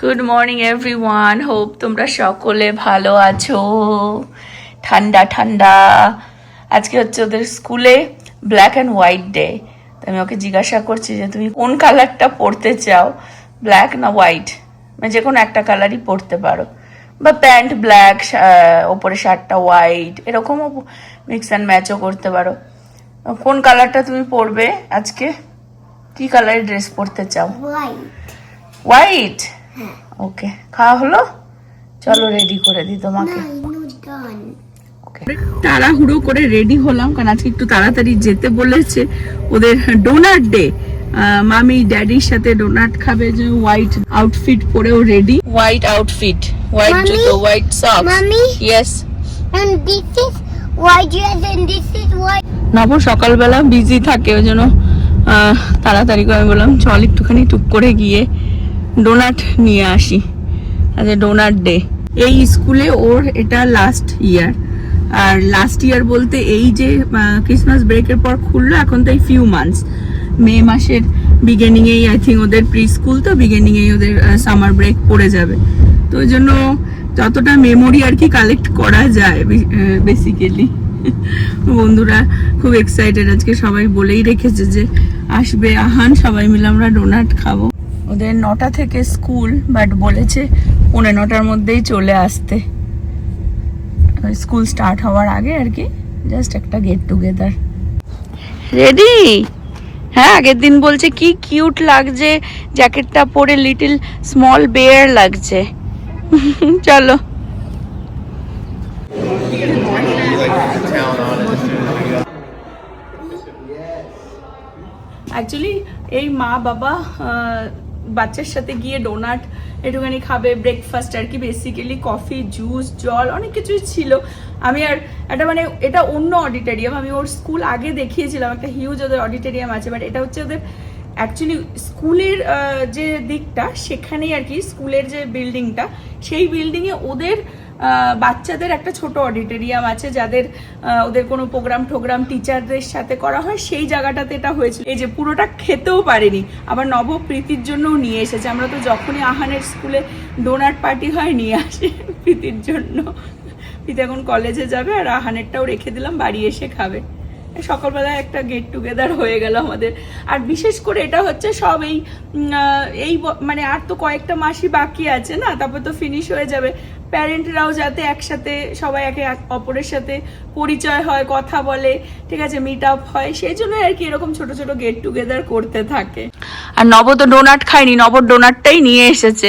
Good morning everyone, hope তোমরা সকলে ভালো আছো। ঠান্ডা ঠান্ডা আজকে হচ্ছে ওদের স্কুলে ব্ল্যাক অ্যান্ড হোয়াইট ডে। তো আমি ওকে জিজ্ঞাসা করছি যে তুমি কোন কালারটা পরতে চাও, ব্ল্যাক না হোয়াইট, মানে যে কোনো একটা কালারই পরতে পারো, বা প্যান্ট ব্ল্যাক, ওপরে শার্টটা হোয়াইট, এরকমও মিক্স অ্যান্ড ম্যাচও করতে পারো। কোন কালারটা তুমি পরবে আজকে? কি কালারের ড্রেস পরতে চাও? হোয়াইট। ওকে, খাওয়া হলো? চলো রেডি করে দিই তোমাকে। তাড়াহুড়ো করে রেডি হলাম কারণ আজকে একটু তাড়াতাড়ি যেতে বলেছে, ওদের ডোনাট ডে। মামি ড্যাডির সাথে ডোনাট খাবে, যে হোয়াইট আউটফিট পরেও রেডি, হোয়াইট আউটফিট, হোয়াইট জুতো, white socks. Mommy? Yes. And this is white dress and this is white. নব সকালবেলা বিজি থাকে, ওই জন্য তাড়াতাড়ি করে আমি বললাম চল একটুখানি টুক করে গিয়ে ডোনাট নিয়ে আসি। আচ্ছা, ডোনাট ডে। এই স্কুলে ওর এটা লাস্ট ইয়ার, আর লাস্ট ইয়ার বলতে এই যে ক্রিসমাস ব্রেকের পর খুললো, এখন তো এই ফিউ মান্থস, মে মাসের বিগিনিং এই আই থিঙ্ক ওদের প্রি স্কুল, তো বিগিনিং এই ওদের সামার ব্রেক পড়ে যাবে। তো ওই জন্য যতটা মেমোরি আর কি কালেক্ট করা যায় বেসিক্যালি। বন্ধুরা খুব এক্সাইটেড, আজকে সবাই বলেই রেখেছে যে আসবে আহান, সবাই মিলে আমরা ডোনাট খাবো। ওদের 9টা থেকে স্কুল, বাট বলেছে 9:45 মধ্যেই চলে আসতে, স্কুল স্টার্ট হওয়ার আগে আর কি, জাস্ট একটা গেট টুগেদার। রেডি? হ্যাঁ, আগের দিন বলছে কি কিউট লাগছে জ্যাকেটটা পরে, লিটল স্মল বেয়ার লাগছে। চলো। অ্যাকচুয়ালি এই মা বাবা বাচ্চার সাথে গিয়ে ডোনাট একটুখানি খাবে, ব্রেকফাস্ট আর কি, বেসিক্যালি কফি, জুস, জল, অনেক কিছুই ছিল। আমি আর একটা মানে এটা অন্য অডিটোরিয়াম, আমি ওর স্কুল আগে দেখিয়েছিলাম, একটা হিউজ ওদের অডিটোরিয়াম আছে, বাট এটা হচ্ছে ওদের অ্যাকচুয়ালি স্কুলের যে দিকটা, সেখানেই আর কি স্কুলের যে বিল্ডিংটা, সেই বিল্ডিংয়ে ওদের বাচ্চাদের একটা ছোট অডিটোরিয়াম আছে, যাদের ওদের কোনো প্রোগ্রাম টিচারদের সাথে করা হয়, সেই জায়গাটাতে এটা হয়েছিল। এই যে পুরোটা খেতেও পারেনি, আবার নব প্রীতির জন্যও নিয়ে এসেছে। আমরা তো যখনই আহানের স্কুলে ডোনাট পার্টি হয় নিয়ে আসি প্রীতির জন্য। প্রীতি এখন কলেজে যাবে, আর আহানেরটাও রেখে দিলাম, বাড়ি এসে খাবে। সকালবেলায় একটা গেট টুগেদার হয়ে গেল আমাদের। আর বিশেষ করে এটা হচ্ছে সব এই মানে আর তো কয়েকটা মাসই বাকি আছে না, তারপর তো ফিনিশ হয়ে যাবে। প্যারেন্টরাও যাতে একসাথে সবাই একে অপরের সাথে পরিচয় হয়, কথা বলে, ঠিক আছে, মিট আপ হয়, সেই জন্য আর কি এরকম ছোট ছোট গেট টুগেদার করতে থাকে। আর নব তো ডোনাট খায়নি, নবর ডোনাটটাই নিয়ে এসেছে।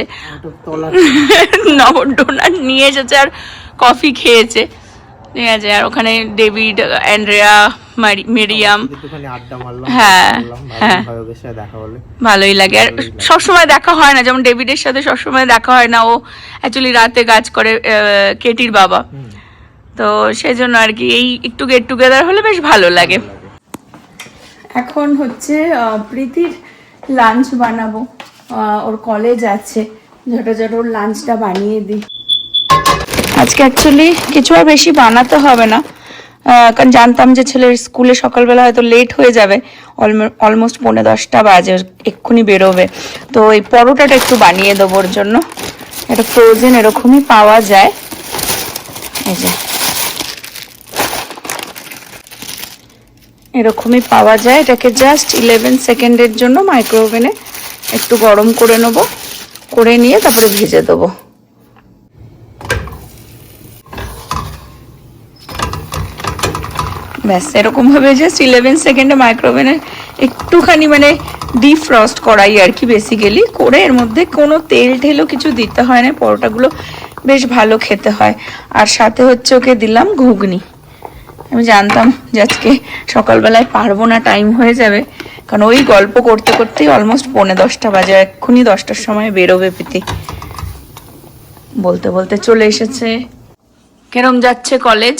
নবর ডোনাট নিয়ে এসেছে আর কফি খেয়েছে, ঠিক আছে। আর ওখানে ডেভিড, অ্যান্ড্রেয়া, মেরিয়াম, হ্যাঁ হ্যাঁ, ভালোই লাগে। আর সবসময় দেখা হয় না, যেমন ডেভিডের সাথে সবসময় দেখা হয় না, ও অ্যাকচুয়ালি রাতে কাজ করে, কেটির বাবা, তো সেই জন্য আর কি এই একটু গেট টুগেদার হলে বেশ ভালো লাগে। এখন হচ্ছে প্রীতির লাঞ্চ বানাবো, ওর কলেজ আছে, ঝটাঝট ওর লাঞ্চটা বানিয়ে দিই। আজকে অ্যাকচুয়ালি কিছু আর বেশি বানাতে হবে না, কারণ জানতাম যে ছেলের স্কুলে সকালবেলা হয়তো লেট হয়ে যাবে, অলমোস্ট 9:45 বাজে, এক্ষুনি বেরোবে। তো এই পরোটাটা একটু বানিয়ে দেবো ওর জন্য, এটা ফ্রোজেন এরকমই পাওয়া যায়, এই যে এরকমই পাওয়া যায়। এটাকে জাস্ট 11 সেকেন্ডের জন্য মাইক্রোওভেনে একটু গরম করে নেবো, করে নিয়ে তারপরে ভেজে দেবো। ব্যাস, এরকম ভাবে জাস্ট 11 সেকেন্ডে মাইক্রোওভেনে একটুখানি মানে ডিফ্রস্ট করাই আর কি, বেসিক্যালি করে এর মধ্যে কোনো তেল ঠেলও কিছু দিতে হয় না, পরোটাগুলো বেশ ভালো খেতে হয়। আর সাথে হচ্ছে ওকে দিলাম ঘুগনি। আমি জানতাম যে আজকে সকালবেলায় পারবো না, টাইম হয়ে যাবে, কারণ ওই গল্প করতে করতেই অলমোস্ট 9:45 বাজে, এক্ষুনি 10টার সময় বেরোবে প্রীতি। বলতে বলতে চলে এসেছে। কেরম যাচ্ছে কলেজ?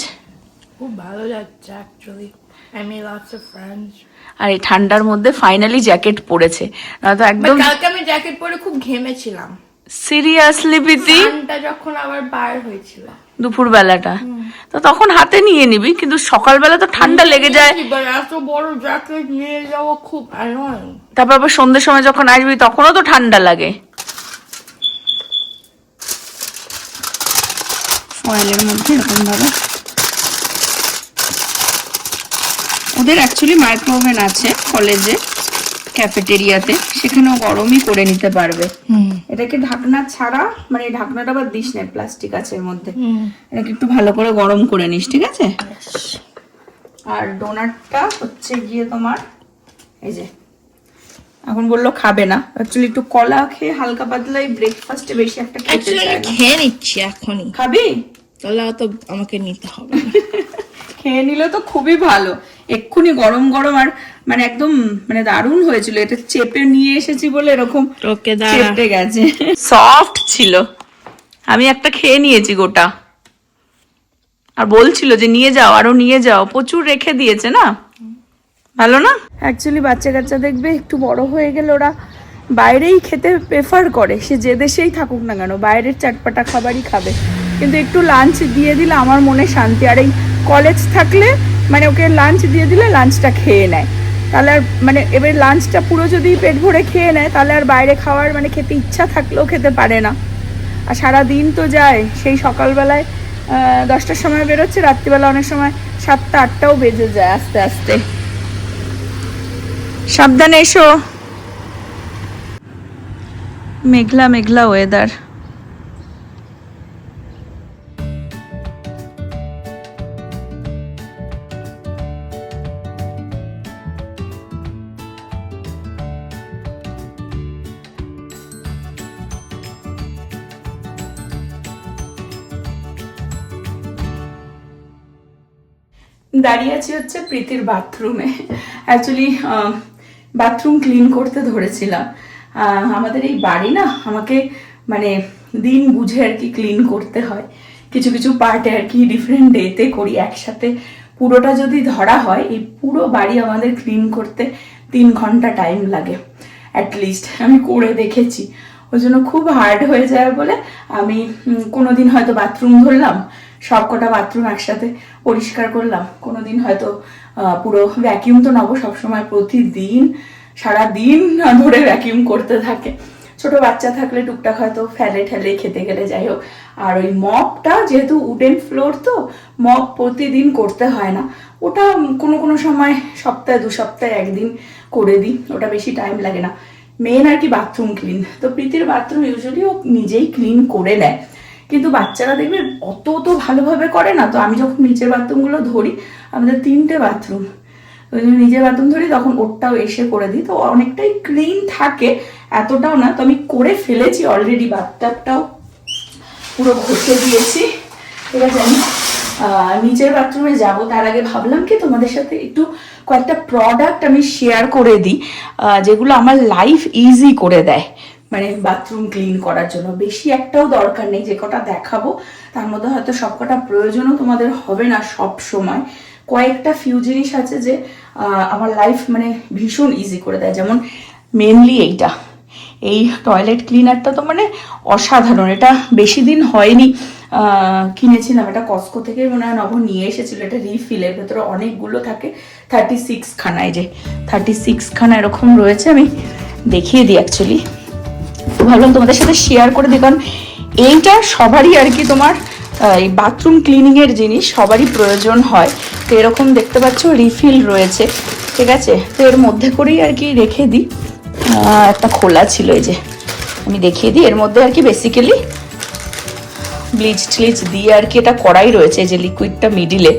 খুব ভালো যাচ্ছে actually, I made lots of friends. আর এই ঠান্ডার মধ্যে ফাইনালি জ্যাকেট পরেছে, না তো একদম। কালকে আমি জ্যাকেট পরে খুব ঘেমেছিলাম সিরিয়াসলি প্রীতি, ঠান্ডা যখন আবার বার হয়েছিল দুপুর বেলাটা, তো তখন হাতে নিয়ে নিবি, কিন্তু সকালবেলা তো ঠান্ডা লেগে যায়, এত বড় জ্যাকেট নিয়ে যাওয়া খুব অ্যানোয়িং। তারপর আবার সন্ধ্যের সময় যখন আসবি তখনও তো ঠান্ডা লাগে। ফয়েলের মধ্যে এরকম ভাবে। ওদের অ্যাকচুয়ালি মাইক্রো ওভেন আছে কলেজে, ক্যাফেটেরিয়াতে, সেখানেও গরমই করে নিতে পারবে। এটাকে ঢাকনা ছাড়া, মানে ঢাকনাটা আবার দিস না, প্লাস্টিক আছে এর মধ্যে, এটাকে একটু ভালো করে গরম করে নিস, ঠিক আছে? আর ডোনাটটা হচ্ছে গিয়ে তোমার এই যে, এখন বললো খাবে না, অ্যাকচুয়ালি একটু কলা খেয়ে হালকা পাতলাই ব্রেকফাস্টে বেশি একটা খেতে চায় না। খেয়ে নিচ্ছি এখনই। খাবি? তাহলে তো আমাকে নিতে হবে। খেয়ে নিলে তো খুবই ভালো, এক্ষুনি গরম গরম, আর মানে একদম মানে দারুণ হয়েছিল। এটা চেপে নিয়ে এসেছি বলে এরকম ওকে চেপে গেছে, সফট ছিল। আমি একটা খেয়ে নিয়েছি গোটা, আর বলছিল যে নিয়ে যাও, আরো নিয়ে যাও, প্রচুর রেখে দিয়েছে না, ভালো না? অ্যাকচুয়ালি বাচ্চা কাচ্চা দেখবে একটু বড় হয়ে গেলে ওরা বাইরেই খেতে প্রেফার করে, সে যে দেশেই থাকুক না কেন বাইরের চাটপাটা খাবারই খাবে। কিন্তু একটু লাঞ্চ দিয়ে দিলে আমার মনে শান্তি। আর এই কলেজ থাকলে মানে ওকে লাঞ্চ দিয়ে দিলে লাঞ্চটা খেয়ে নেয়, তাহলে আর মানে এবার লাঞ্চটা পুরো যদি পেট ভরে খেয়ে নেয় তাহলে আর বাইরে খাওয়ার মানে খেতে ইচ্ছা থাকলেও খেতে পারে না। আর সারা দিন তো যায়, সেই সকালবেলায় 10টার সময় বেরোচ্ছে, রাত্রিবেলা অনেক সময় 7টা 8টাও বেজে যায় আস্তে আস্তে। সাবধানে এসো, মেঘলা মেঘলা ওয়েদার। দাঁড়িয়ে আছি হচ্ছে প্রীতির বাথরুমে। অ্যাকচুয়ালি বাথরুম ক্লিন করতে ধরেছিলাম। আমাদের এই বাড়ি না, আমাকে মানে দিন বুঝে আর কি ক্লিন করতে হয়, কিছু কিছু পার্টে আর কি ডিফারেন্ট ডেতে করি একসাথে। পুরোটা যদি ধরা হয়, এই পুরো বাড়ি আমাদের ক্লিন করতে 3 ঘন্টা টাইম লাগে অ্যাটলিস্ট, আমি করে দেখেছি। ওই জন্য খুব হার্ড হয়ে যায় বলে আমি কোনোদিন হয়তো বাথরুম ধরলাম, সব কটা বাথরুম একসাথে পরিষ্কার করলাম, কোনোদিন হয়তো পুরো ভ্যাকিউম তো নেবো সবসময়, প্রতিদিন সারা দিন ধরে ভ্যাকিউম করতে থাকে। ছোট বাচ্চা থাকলে টুকটাক হয়তো ফেলে ঠেলে খেতে গেলে যাই হোক। আর ওই মপটা যেহেতু উডেন ফ্লোর, তো মপ প্রতিদিন করতে হয় না, ওটা কোনো কোনো সময় সপ্তাহে 2 সপ্তাহে 1 দিন করে দিই, ওটা বেশি টাইম লাগে না। মেন আর কি বাথরুম ক্লিন, তো প্রীতির বাথরুম ইউজুয়ালি ও নিজেই ক্লিন করে নেয়, কিন্তু বাচ্চারা দেখবে অত তো ভালোভাবে করে না। তো আমি যখন নিচের বাথরুমগুলো ধরি, আমাদের 3টে বাথরুম, ওই জন্য নিজের বাথরুম ধরি, তখন ওরটাও এসে করে দিই, তো অনেকটাই ক্লিন থাকে, এতটাও না। তো আমি করে ফেলেছি অলরেডি, বাথটাবটাও পুরো ঘষে দিয়েছি, ঠিক আছে? আমি নিচের বাথরুমে যাব, তার আগে ভাবলাম কি তোমাদের সাথে একটু কয়েকটা প্রোডাক্ট আমি শেয়ার করে দিই, যেগুলো আমার লাইফ ইজি করে দেয়, মানে বাথরুম ক্লিন করার জন্য। বেশি একটাও দরকার নেই, যে কটা দেখাবো তার মধ্যে হয়তো সব কটা প্রয়োজনও তোমাদের হবে না সব সময়। কয়েকটা ফিউ জিনিস আছে যে আমার লাইফ মানে ভীষণ ইজি করে দেয়। যেমন মেনলি এইটা, এই টয়লেট ক্লিনারটা তো মানে অসাধারণ। এটা বেশি দিন হয়নি কিনেছিলাম, এটা কস্কো থেকে মনে হয় নব নিয়ে এসেছিল। এটা রিফিলের ভেতরে অনেকগুলো থাকে, 36 খানা, এই যে 36 খানা এরকম রয়েছে। আমি দেখিয়ে দিই, অ্যাকচুয়ালি ভাবলাম তোমাদের সাথে শেয়ার করে দিই, কারণ এইটা সবারই আর কি তোমার এই বাথরুম ক্লিনিং এর জিনিস সবারই প্রয়োজন হয়। তো এরকম দেখতে পাচ্ছ রিফিল রয়েছে, ঠিক আছে? তো এর মধ্যে করেই আর কি রেখে দিই, একটা খোলা ছিল, এই যে আমি দেখিয়ে দিই। এর মধ্যে আর কি বেসিক্যালি ব্লিচ টিলিচ দিয়ে আর কি এটা করাই রয়েছে, এই যে লিকুইডটা মিডিলে,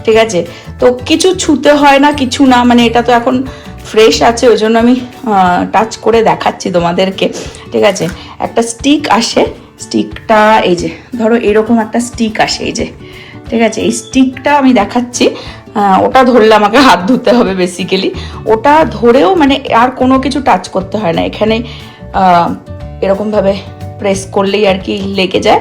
ঠিক আছে? তো কিছু ছুতে হয় না, কিছু না, মানে এটা তো এখন ফ্রেশ আছে, ওই জন্য আমি টাচ করে দেখাচ্ছি তোমাদেরকে, ঠিক আছে? একটা স্টিক আসে, স্টিকটা এই যে ধরো এরকম একটা স্টিক আসে, এই যে, ঠিক আছে? এই স্টিকটা আমি দেখাচ্ছি, ওটা ধরলে আমাকে হাত ধুতে হবে বেসিক্যালি। ওটা ধরেও মানে আর কোনো কিছু টাচ করতে হয় না, এখানে এরকমভাবে প্রেস করলেই আর কি লেগে যায়।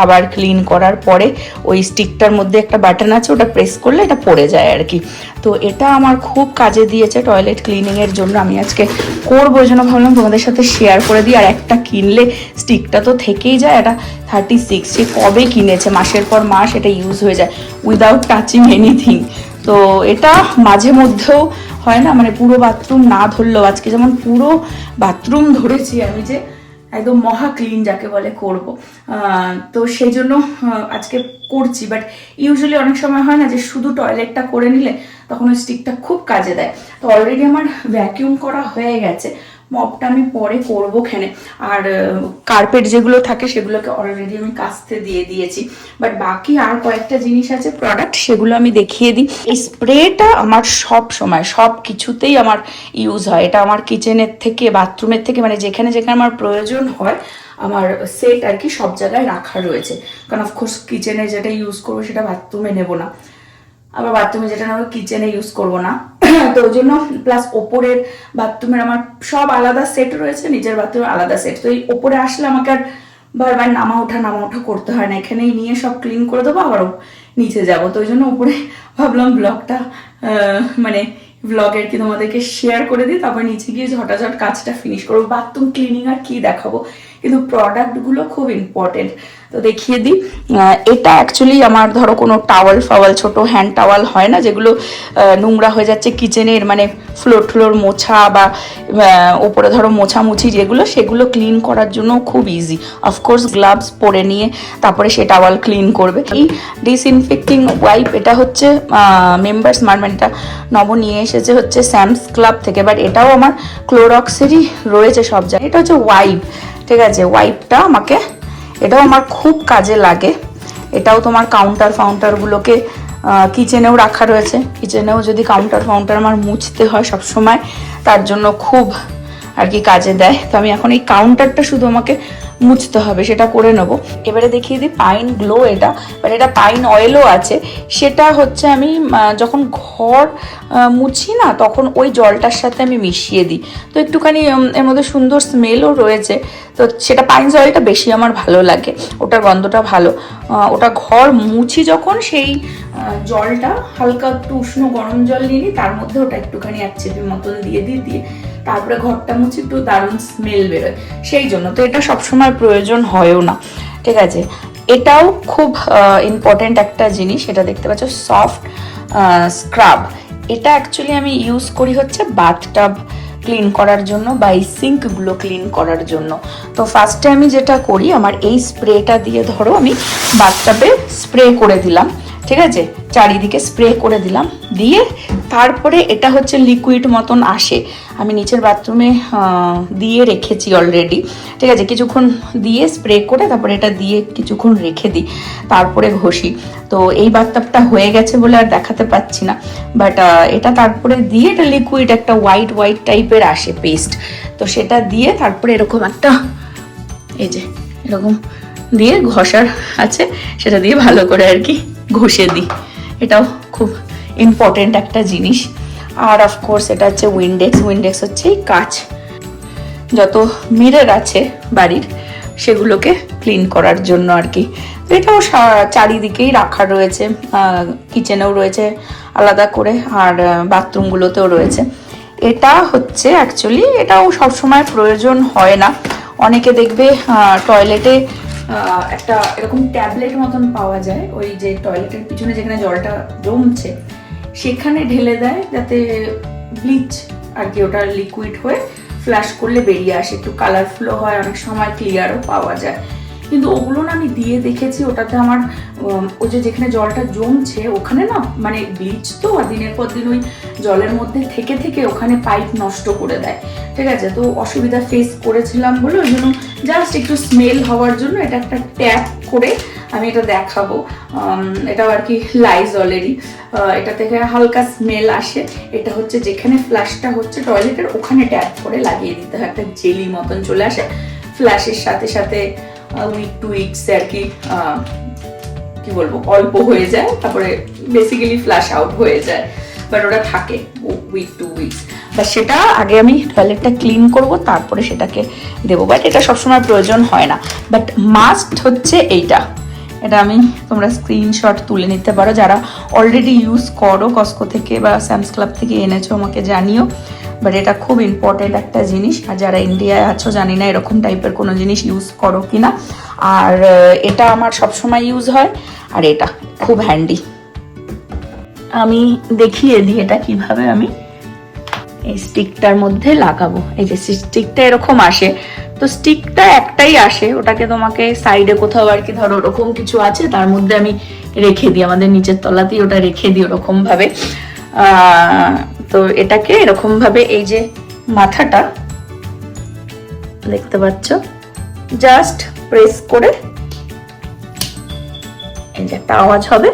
আবার ক্লিন করার পরে ওই স্টিকটার মধ্যে একটা বাটন আছে, ওটা প্রেস করলে এটা পড়ে যায় আর কি। তো এটা আমার খুব কাজে দিয়েছে টয়লেট ক্লিনিংয়ের জন্য। আমি আজকে করবো, ওই জন্য ভাবলাম তোমাদের সাথে শেয়ার করে দিই। আর একটা কিনলে স্টিকটা তো থেকেই যায়, এটা 36, সে কবে কিনেছে, মাসের পর মাস এটা ইউজ হয়ে যায় উইদাউট টাচিং এনিথিং। তো এটা মাঝে মধ্যেও হয় না, মানে পুরো বাথরুম না ধরলেও, আজকে যেমন পুরো বাথরুম ধরেছি আমি, যে একদম মহা ক্লিন যাকে বলে করব। তো সেই জন্য আজকে করছি। বাট ইউজুয়ালি অনেক সময় হয় না যে শুধু টয়লেটটা করে নিলে তখন ওই স্টিকটা খুব কাজে দেয়। তো অলরেডি আমার ভ্যাকিউম করা হয়ে গেছে, মপটা আমি পরে করবো এখানে। আর কার্পেট যেগুলো থাকে সেগুলোকে অলরেডি আমি কাচতে দিয়ে দিয়েছি। বাট বাকি আর কয়েকটা জিনিস আছে প্রোডাক্ট, সেগুলো আমি দেখিয়ে দিই। এই স্প্রেটা আমার সব সময় সব কিছুতেই আমার ইউজ হয়। এটা আমার কিচেনের থেকে বাথরুমের থেকে মানে যেখানে যেখানে আমার প্রয়োজন হয় আমার সেট আর কি সব জায়গায় রাখা রয়েছে। কারণ অফকোর্স কিচেনে যেটা ইউজ করবো সেটা বাথরুমে নেবো না, আবার বাথরুমে যেটা নেবো কিচেনে ইউজ করবো না। তো ওই জন্য প্লাস ওপরের বাথরুমের আমার সব আলাদা সেট রয়েছে, নিচের বাথরুমের আলাদা সেট। তো এই ওপরে আসলে আমাকে আর বারবার নামা ওঠা করতে হয় না, এখানেই নিয়ে সব ক্লিন করে দেবো, আবার নিচে যাবো। তো ওই জন্য উপরে ভাবলাম ব্লগটা মানে ব্লগের কি তোমাদেরকে শেয়ার করে দিই, তারপর নিচে গিয়ে ঝটাঝট কাজটা ফিনিশ করবো। বাথরুম ক্লিনিং আর কি দেখাবো, কিন্তু প্রোডাক্টগুলো খুব ইম্পর্টেন্ট। তো দেখিয়ে দিই। এটা অ্যাকচুয়ালি আমার ধরো কোনো টাওয়াল ফাওয়াল, ছোট হ্যান্ড টাওয়াল হয় না যেগুলো নোংরা হয়ে যাচ্ছে কিচেনের, মানে ফ্লোর মোছা বা ওপরে ধরো মোছামুছি যেগুলো, সেগুলো ক্লিন করার জন্য খুব ইজি। অফকোর্স গ্লাভস পরে নিয়ে তারপরে সে টাওয়াল ক্লিন করবে। এই ডিসইনফেক্টিং ওয়াইপ, এটা হচ্ছে মেম্বার্স মানে এটা নব নিয়ে এসেছে হচ্ছে স্যামস ক্লাব থেকে, বাট এটাও আমার ক্লোরক্সেরই রয়েছে সব জায়গায়। এটা হচ্ছে ওয়াইপ, ঠিক আছে। ওয়াইপটা আমাকে, এটাও আমার খুব কাজে লাগে। এটাও তোমার কাউন্টারগুলোকে কিচেনেও রাখা রয়েছে, কিচেনেও যদি কাউন্টার আমার মুছতে হয় সবসময়, তার জন্য খুব আর কি কাজে দেয়। তো আমি এখন এই কাউন্টারটা শুধু আমাকে মুছতে হবে, সেটা করে নেবো। এবারে দেখিয়ে দিই পাইন গ্লো, এটা বাট এটা পাইন অয়েলও আছে। সেটা হচ্ছে আমি যখন ঘর মুছি না তখন ওই জলটার সাথে আমি মিশিয়ে দিই, তো একটুখানি এর মধ্যে সুন্দর স্মেলও রয়েছে। তো সেটা পাইনস অয়েলটা বেশি আমার ভালো লাগে, ওটার গন্ধটা ভালো। ওটা ঘর মুছি যখন সেই জলটা হালকা একটু উষ্ণ গরম জল নিয়ে নিই, তার মধ্যে ওটা একটুখানি 1 চিপি মতন দিয়ে তারপরে ঘরটা মুছি, একটু দারুণ স্মেল বেরোয় সেই জন্য। তো এটা সবসময় প্রয়োজন হয়ও না, ঠিক আছে। এটাও খুব ইম্পর্টেন্ট একটা জিনিস, এটা দেখতে পাচ্ছ সফট স্ক্রাব। এটা অ্যাকচুয়ালি আমি ইউজ করি হচ্ছে বাথটাব ক্লিন করার জন্য বা এই সিঙ্কগুলো ক্লিন করার জন্য। তো ফার্স্টে আমি যেটা করি, আমার এই স্প্রেটা দিয়ে ধরো আমি বাথটাবে স্প্রে করে দিলাম, ঠিক আছে, চারিদিকে স্প্রে করে দিলাম, দিয়ে তারপরে এটা হচ্ছে লিকুইড মতন আসে, আমি নিচের বাথরুমে দিয়ে রেখেছি অলরেডি, ঠিক আছে। কিছুক্ষণ দিয়ে স্প্রে করে তারপরে এটা দিয়ে কিছুক্ষণ রেখে দিই, তারপরে ঘষি। তো এই বাথটাবটা হয়ে গেছে বলে আর দেখাতে পাচ্ছি না, বাট এটা তারপরে দিয়ে এটা লিকুইড একটা হোয়াইট টাইপের আসে পেস্ট, তো সেটা দিয়ে তারপরে এরকম একটা এই যে এরকম দিয়ে ঘষার আছে, সেটা দিয়ে ভালো করে আর কি ঘষে দিই। এটাও খুব ইম্পর্টেন্ট একটা জিনিস। আর অফকোর্স এটা হচ্ছে উইন্ডেক্স হচ্ছে এই কাঁচ, যত মিরর আছে বাড়ির সেগুলোকে ক্লিন করার জন্য আর কি। তো এটাও চারিদিকেই রাখা রয়েছে, কিচেনেও রয়েছে আলাদা করে, আর বাথরুমগুলোতেও রয়েছে। এটা হচ্ছে অ্যাকচুয়ালি এটাও সবসময় প্রয়োজন হয় না, অনেকে দেখবে টয়লেটে একটা এরকম ট্যাবলেট মতন পাওয়া যায়, ওই যে টয়লেটের পিছনে যেখানে জলটা জমছে সেখানে ঢেলে দেয়, যাতে ব্লিচ আর কি ওটা লিকুইড হয়ে ফ্ল্যাশ করলে বেরিয়ে আসে, একটু কালারফুলও হয়, অনেক সময় ক্লিয়ারও পাওয়া যায়। কিন্তু ওগুলো না আমি দিয়ে দেখেছি, ওটাতে আমার ওই যে যেখানে জলটা জমছে ওখানে না মানে ব্লিচ তো দিনের পর দিন ওই জলের মধ্যে থেকে ওখানে পাইপ নষ্ট করে দেয়, ঠিক আছে। তো অসুবিধা ফেস করেছিলাম বলে ওই জন্য জাস্ট একটু স্মেল হওয়ার জন্য এটা একটা ট্যাপ করে আমি এটা দেখাবো। এটাও আর কি লাইজলেরই, এটা থেকে হালকা স্মেল আসে। এটা হচ্ছে যেখানে ফ্ল্যাশটা হচ্ছে টয়লেটের ওখানে ট্যাপ করে লাগিয়ে দিতে হয়, একটা জেলি মতন চলে আসে, ফ্ল্যাশের সাথে উইক টু উইকস আর কি বলবো অল্প হয়ে যায়, তারপরে বেসিক্যালি ফ্ল্যাশ আউট হয়ে যায়, বাট ওটা থাকে উইক টু উইকস। বা সেটা আগে আমি টয়লেটটা ক্লিন করব তারপরে সেটাকে দেবো, বাট এটা সবসময় প্রয়োজন হয় না। বাট মাস্ট হচ্ছে এইটা, এটা আমি তোমরা স্ক্রিনশট তুলে নিতে পারো যারা অলরেডি ইউজ করো, কস্কো থেকে বা স্যামস ক্লাব থেকে এনেছো আমাকে জানিও। বাট এটা খুব ইম্পর্টেন্ট একটা জিনিস, আর যারা ইন্ডিয়ায় আছো জানি না এরকম টাইপের কোনো জিনিস ইউজ করো কিনা। আর এটা আমার সবসময় ইউজ হয়, আর এটা খুব হ্যান্ডি। আমি দেখিয়ে দিই এটা কিভাবে আমি এই স্টিকটার মধ্যে লাগাবো। এই যে স্টিকটা এরকম আসে, তো স্টিকটা একটাই আসে, ওটাকে তোমাকে সাইডে কোথাও আর কি ধরো ওরকম কিছু আছে তার মধ্যে আমি রেখে দিই, আমাদের নিচের তলাতেই ওটা রেখে দিই ওরকম ভাবে। তো এটাকে এরকম ভাবে এই যে মাথাটা দেখতে পাচ্ছ, জাস্ট প্রেস করে এই যে একটা আওয়াজ হবে,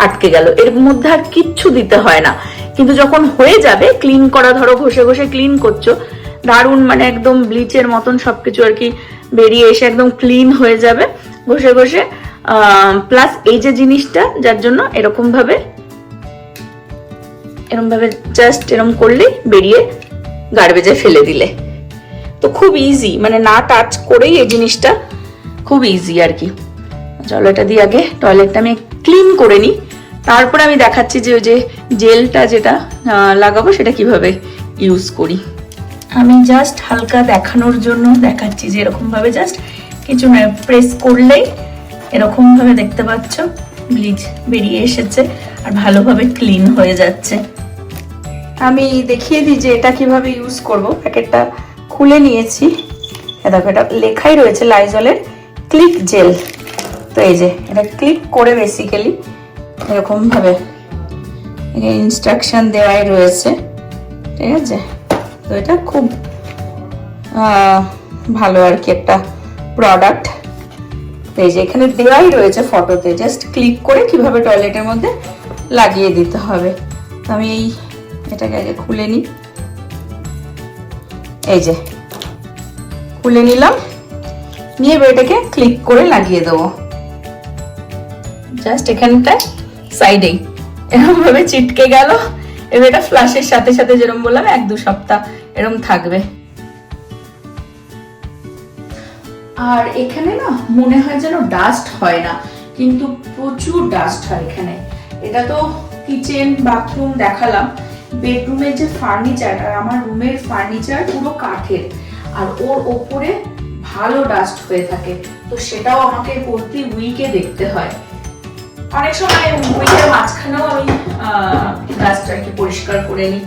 আটকে গেল। এর মধ্যে আর কিচ্ছু দিতে হয় না, কিন্তু যখন হয়ে যাবে ক্লিন করা, ধরো ঘষে ঘষে ক্লিন করছো, দারুণ মানে একদম ব্লিচের মতন সবকিছু আর কি বেরিয়ে এসে একদম ক্লিন হয়ে যাবে ঘষে ঘষে। প্লাস এই যে জিনিসটা, যার জন্য এরকম ভাবে জাস্ট এরকম করলেই বেরিয়ে গার্বেজে ফেলে দিলে। তো খুব ইজি, মানে না টাচ করেই এই জিনিসটা খুব ইজি আর কি। চলো এটা দিয়ে আগে টয়লেটটা আমি ক্লিন করে নিই, তারপরে আমি দেখাচ্ছি যে ওই যে জেলটা যেটা লাগাবো সেটা কিভাবে ইউজ করি। আমি জাস্ট হালকা দেখানোর জন্য দেখাচ্ছি যে এরকম ভাবে জাস্ট কিছু না, প্রেস করলেই এরকম ভাবে দেখতে পাচ্ছ ব্লিচ বেরিয়ে এসেছে আর ভালোভাবে ক্লিন হয়ে যাচ্ছে। আমি দেখিয়ে দিই যে এটা কিভাবে ইউজ করব। প্যাকেটটা খুলে নিয়েছি, দেখো এটা লেখাই রয়েছে লাইজলের ক্লিক জেল। তো এই যে এটা ক্লিক করে বেসিক্যালি এরকম ভাবে ইনস্ট্রাকশন দেওয়াই রয়েছে, ঠিক আছে। তো এটা খুব ভালো আর কি একটা প্রোডাক্ট। এই যে এখানে দেওয়াই রয়েছে ফটোতে, জাস্ট ক্লিক করে কিভাবে টয়লেটের মধ্যে লাগিয়ে দিতে হবে। আমি এটাকে আগে খুলে নিই, এই যে খুলে নিলাম, নিয়ে এটাকে ক্লিক করে লাগিয়ে দেবো জাস্ট এখানটায় সাইডেই, এরকম ভাবে চিটকে গেল। এবার এটা ফ্লাশের সাথে সাথে যেরকম বললাম 1-2 সপ্তাহ এরকম থাকবে। আর এখানে না মনে হয় যেন ডাস্ট হয় না, কিন্তু প্রচুর ডাস্ট হয় এখানে। এটা তো কিচেন বাথরুম দেখালাম, বেডরুমের যে ফার্নিচার, আর আমার রুমের ফার্নিচার পুরো কাঠের, আর ওর ওপরে ভালো ডাস্ট হয়ে থাকে। তো সেটাও আমাকে প্রতি উইকে দেখতে হয়। অনেক সময় উইকের মাঝখানেও আমি ডাস্ট আর কি পরিষ্কার করে নিই,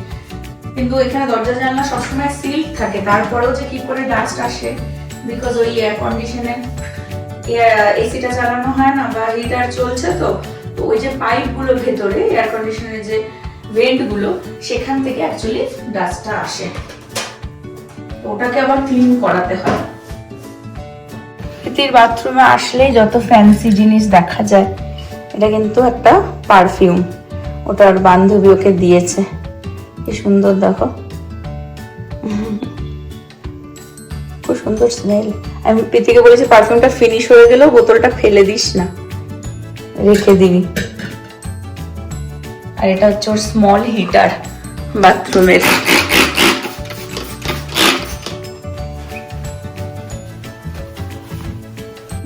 কিন্তু এখানে দরজা জানলা সবসময় সিল থাকে, তারপরেও যে কি করে ডাস্ট আসে, বিকজ ওই এয়ার কন্ডিশনে এসিটা চালানো হয় না বা হিটার চলছে, তো ওই যে পাইপ গুলো ভেতরে এয়ার কন্ডিশনের যে ভেন্ট গুলো, সেখান থেকে অ্যাকচুয়ালি ডাস্টটা আসে, ওটাকে আবার ক্লিন করাতে হয়। প্রীতির বাথরুমে আসলেই যত ফ্যান্সি জিনিস দেখা যায়। এটা কিন্তু একটা পারফিউম, ওটার বান্ধবী ওকে দিয়েছে, কি সুন্দর দেখো, খুব সুন্দর স্মেল। আমি প্রীতিকে বলেছি পারফিউমটা ফিনিশ হয়ে গেলেও বোতলটা ফেলে দিস না, রেখে দিবি। আর এটা হচ্ছে ওর স্মল হিটার বাথরুমের।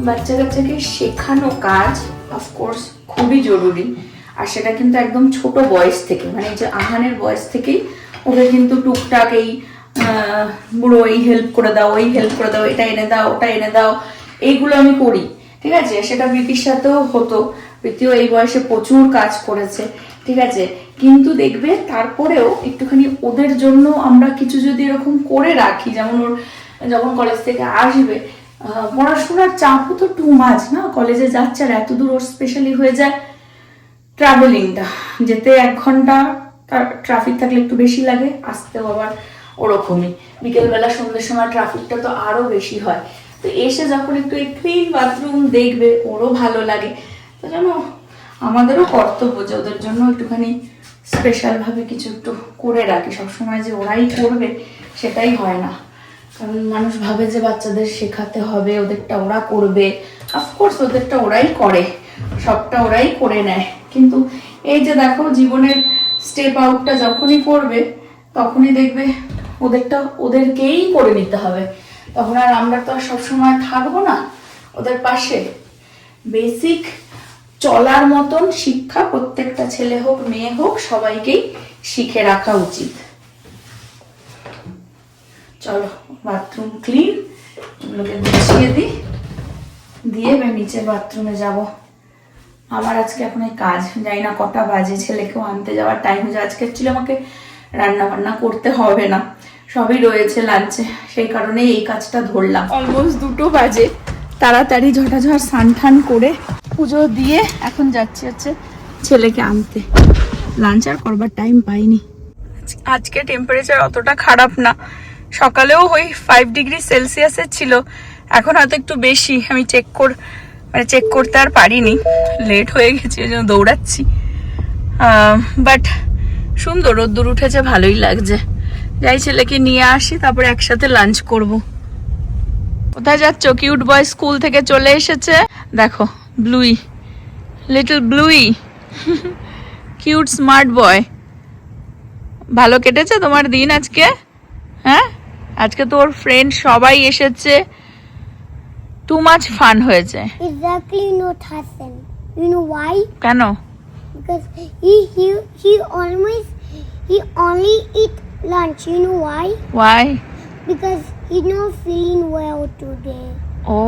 বাচ্চা কাচ্চাকে শেখানো কাজ অফকোর্স খুবই জরুরি, আর সেটা কিন্তু একদম ছোট বয়স থেকে, মানে যে আহানের বয়স থেকেই ওকে কিন্তু টুকটাক এই বুড়ো এই হেল্প করে দাও, ওই হেল্প করে দাও, এটা এনে দাও, ওটা এনে দাও, এইগুলো আমি করি, ঠিক আছে। সেটা প্রীতির সাথেও হতো, প্রীতিও এই বয়সে প্রচুর কাজ করেছে, ঠিক আছে। কিন্তু দেখবে তারপরেও একটুখানি ওদের জন্য আমরা কিছু যদি এরকম করে রাখি, যেমন ওর যখন কলেজ থেকে আসবে, পড়াশোনার চাপও তো টু মাছ না, কলেজে যাচ্ছে আর এত দূর, ওর স্পেশালি হয়ে যায় ট্রাভেলিংটা, যেতে 1 ঘন্টা, ট্রাফিক থাকলে একটু বেশি লাগে, আসতেও আবার ওরকমই, বিকেলবেলা সন্ধ্যের সময় ট্রাফিকটা তো আরো বেশি হয়। তো এসে যখন একটু এই ক্লিন বাথরুম দেখবে ওরও ভালো লাগে। তো জানো আমাদেরও কর্তব্য যে ওদের জন্য একটুখানি স্পেশাল ভাবে কিছু একটু করে রাখি। সবসময় যে ওরাই করবে সেটাই হয় না, কারণ মানুষ ভাবে যে বাচ্চাদের শেখাতে হবে, ওদেরটা ওরা করবে। অফকোর্স ওদেরটা ওরাই করে, সবটা ওরাই করে নেয়, কিন্তু এই যে দেখো জীবনের স্টেপ আউটটা যখনই করবে তখনই দেখবে ওদেরটা ওদেরকেই করে নিতে হবে। তখন আর আমরা তো আর সবসময় থাকবো না ওদের পাশে। বেসিক চলার মতন শিক্ষা প্রত্যেকটা ছেলে হোক মেয়ে হোক সবাইকেই শিখে রাখা উচিত। চলো বাথরুম ক্লিন, এগুলোকে গুছিয়ে দিই, দিয়ে এবার নিচে বাথরুমে যাব। আমার আজকে এখন এই কাজ, জানি না কটা বাজে, ছেলেকেও আনতে যাওয়ার টাইম হয়ে যায়। আজকে অ্যাকচুয়ালি আমাকে রান্না বান্না করতে হবে না, সবই রয়েছে লাঞ্চে, সেই কারণে এই কাজটা ধরলাম। অলমোস্ট 2টো বাজে, তাড়াতাড়ি ঝটাঝট স্নান টান করে পুজো দিয়ে এখন যাচ্ছি হচ্ছে ছেলেকে আনতে। লাঞ্চ আর করবার টাইম পাইনি। আজকে টেম্পারেচার অতটা খারাপ না, সকালেও ওই 5 ডিগ্রি সেলসিয়াসের ছিল, এখন হয়তো একটু বেশি। আমি চেক করতে আর পারিনি, লেট হয়ে গেছে, ওই জন্য দৌড়াচ্ছি। বাট সুন্দর রোদ্দুর উঠেছে, ভালোই লাগছে। যাই ছেলেকে নিয়ে আসি, তারপরে একসাথে লাঞ্চ করব। কোথায় যাচ্ছ? কিউট বয় স্কুল থেকে চলে এসেছে, দেখো ব্লুই, লিটল ব্লুই, কিউট স্মার্ট বয়। ভালো কেটেছে তোমার দিন আজকে? হ্যাঁ, আজকে তোর ফ্রেন্ড সবাই এসেছে, টু মাচ ফান হয়েছে। Exactly not Hassan. You know why? কেন? Because he only eat lunch. You know why? Why? Because he's not feeling well today. ও,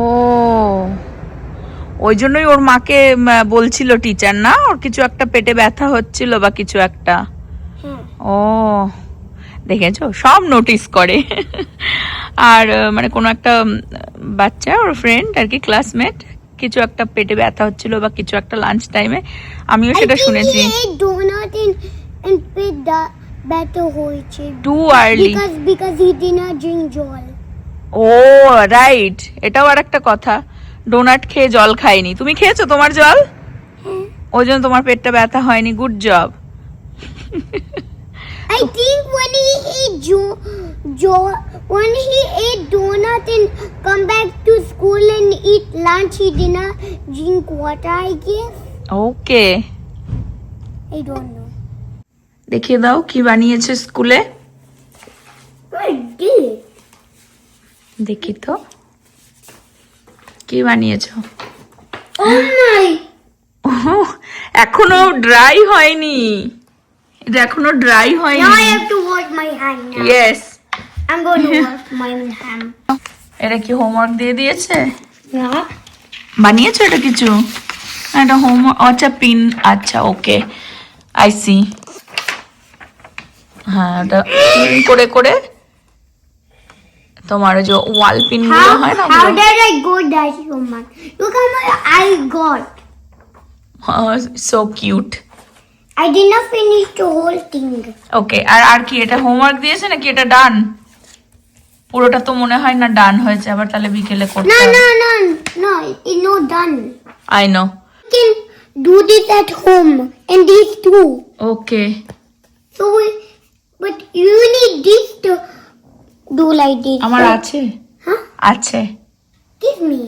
ওই জন্যই ওর মাকে বলছিল টিচার, না ওর কিছু একটা পেটে ব্যথা হচ্ছিল বা কিছু একটা। হ্যাঁ। ও, দেখেছো, সব নোটিস করে। আর মানে কোনো একটা বাচ্চা, ওর ফ্রেন্ড আর কি, ক্লাসমেট, কিছু একটা পেটে ব্যথা হচ্ছিল বা কিছু একটা লাঞ্চ টাইমে, আমিও সেটা শুনেছি। I think he ate donut and পেট ব্যথা হয়েছে। Too early. Because he did not drink জল। ও রাইট, এটাও আর একটা কথা, ডোনাট খেয়ে জল খাইনি। তুমি খেয়েছো তোমার জল? হ্যাঁ। ওই জন্য তোমার পেটটা ব্যথা হয়নি, good job. I think when he ate donut and come back to school and eat lunch, he did not drink water, I guess. Okay, I don't know. দেখিয়ে দাও কি বানিয়েছে স্কুলে। I did. দেখি তো কি বানিয়েছো। Oh my! এখনো ড্রাই হয়নি, এটা এখনো ড্রাই Now হয়নি। I have to wash my hand now. Yes, I'm going to wash my hand. এটা কি হোমওয়ার্ক দিয়ে দিয়েছে? Yeah. বানিয়েছো এটা কিছু? এটা হোমওয়ার্ক, আচ্ছা পিন, আচ্ছা ওকে, আই সি। হ্যাঁ, এটা পিন করে করে তোমার যে ওয়াল পিন গুলো হয় না, How did I go that so much? Look how much I got. So cute. I did not finish the whole thing. ওকে, আর কি এটা হোমওয়ার্ক দিয়েছে নাকি এটা ডান? পুরোটা তো মনে হয় না ডান হয়েছে, আবার তাহলে বিকেলে করতে No, হবে। no, it's not done. I know. You can do this at home and these too. Okay, So, but you need this to do like this. আমার আছে, Huh? আছে, Give me.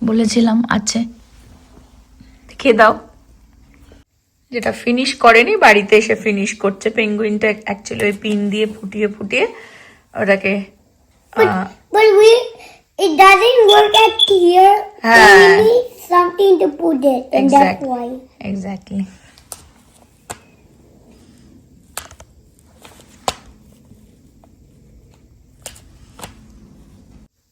বলেছিলাম আছে। দেখিয়ে দাও। যেটা ফিনিশ করেনি বাড়িতে এসে ফিনিশ করছে। পেঙ্গুইনটা অ্যাকচুয়ালি ওই পিন দিয়ে ফুটিয়ে ফুটিয়ে ওটাকে But it doesn't work at here. So Ah. we need something to put it, and that's why. Exactly.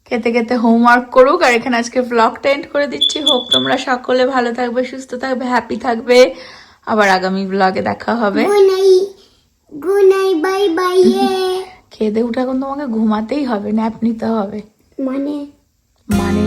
খেতে খেতে হোমওয়ার্ক করুক, আর এখানে আজকে ব্লগটা এন্ড করে দিচ্ছি। হোপ তোমরা সকলে ভালো থাকবে, সুস্থ থাকবে, হ্যাপি থাকবে। আবার আগামী ব্লগে দেখা হবে। Good night, bye bye, yeah. খেয়ে দিয়ে উঠে এখন তোমাকে ঘুমাতেই হবে, ন্যাপ নিতে হবে। মানে মানে